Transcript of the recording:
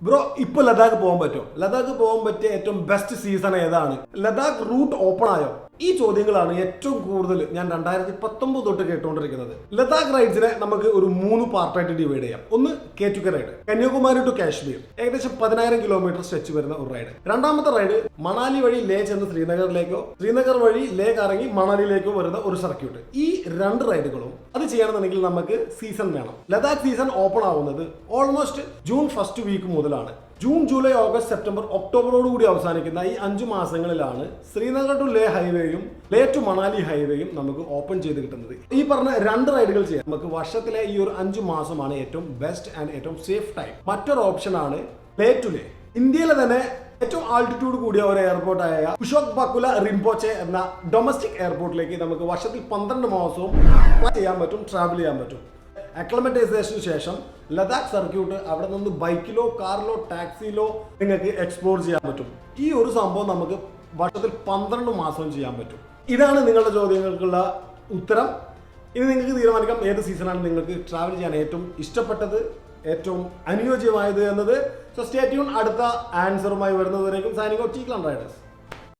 Bro ഇപ്പോൾ ലഡാക്ക് പോകാൻ പറ്റുമോ? ലഡാക്ക് പോകാൻ പറ്റിയ ഏറ്റവും ബെസ്റ്റ് സീസൺ ഏതാണ്? ലഡാക്ക് റൂട്ട് ഓപ്പൺ ആയോ? ഈ ചോദ്യങ്ങളാണ് ഏറ്റവും കൂടുതൽ ഞാൻ 2019 തൊട്ട് കേട്ടുകൊണ്ടിരിക്കുന്നത്. ലഡാക്ക് റൈഡ്സിനെ നമുക്ക് ഒരു 3 പാർട്ടായിട്ട് ഡിവൈഡ് ചെയ്യാം. ഒന്ന് K2K ride, Kanyakumari to Kashmir, ഏകദേശം 10,000 കിലോമീറ്റർ സ്ട്രെച്ച് വരുന്ന ഒരു റൈഡ്. രണ്ടാമത്തെ റൈഡ് മണാലി വഴി ലേ ചെന്ന് ശ്രീനഗറിലേക്കോ, ശ്രീനഗർ വഴി ലേ കറങ്ങി മണാലിയിലേക്കോ വരുന്ന ഒരു സർക്യൂട്ട്. ഈ 2 റൈഡുകളും അത് ചെയ്യണമെന്നുണ്ടെങ്കിൽ നമുക്ക് സീസൺ വേണം. ലഡാക്ക് സീസൺ ഓപ്പൺ ആവുന്നത് ഓൾമോസ്റ്റ് ജൂൺ ഫസ്റ്റ് വീക്ക് മുതലാണ്. ജൂൺ, ജൂലൈ, ഓഗസ്റ്റ്, സെപ്റ്റംബർ, ഒക്ടോബറോടുകൂടി അവസാനിക്കുന്ന ഈ 5 മാസങ്ങളിലാണ് ശ്രീനഗർ ടു ലേ ഹൈവേയും ലേ ടു മണാലി ഹൈവേയും നമുക്ക് ഓപ്പൺ ചെയ്ത് കിട്ടുന്നത്. ഈ പറഞ്ഞ 2 റൈഡുകൾ ചെയ്യാം. നമുക്ക് വർഷത്തിലെ ഈ ഒരു 5 മാസമാണ് ഏറ്റവും ബെസ്റ്റ് ആൻഡ് ഏറ്റവും സേഫ് ടൈം. മറ്റൊരു ഓപ്ഷനാണ് ലേ ടു ലേ. ഇന്ത്യയിലെ തന്നെ ഏറ്റവും ആൾട്ടിറ്റ്യൂഡ് കൂടിയ ഒരു എയർപോർട്ടായ കുഷോക് ബക്കുല റിംപോച്ചെ എന്ന ഡൊമസ്റ്റിക് എയർപോർട്ടിലേക്ക് നമുക്ക് വർഷത്തിൽ 12 മാസവും ചെയ്യാൻ പറ്റും, ട്രാവൽ ചെയ്യാൻ പറ്റും. അക്ലമറ്റൈസേഷന് ശേഷം ലഡാക്ക് സർക്യൂട്ട് അവിടെ നിന്ന് ബൈക്കിലോ, കാറിലോ, ടാക്സിയിലോ നിങ്ങൾക്ക് എക്സ്പ്ലോർ ചെയ്യാൻ പറ്റും. ഈ ഒരു സംഭവം നമുക്ക് വർഷത്തിൽ 12 മാസവും ചെയ്യാൻ പറ്റും. ഇതാണ് നിങ്ങളുടെ ചോദ്യങ്ങൾക്കുള്ള ഉത്തരം. ഇനി നിങ്ങൾക്ക് തീരുമാനിക്കാം ഏത് സീസണാണ് നിങ്ങൾക്ക് ട്രാവൽ ചെയ്യാൻ ഏറ്റവും ഇഷ്ടപ്പെട്ടത്, ഏറ്റവും അനുയോജ്യമായത് എന്നത്. So stay tune. അടുത്ത ആൻസറുമായി വരുന്നതുവരേക്കും സൈനിങ് ഔട്ട്. ചീക്ലാൻ റൈഡേഴ്സ്.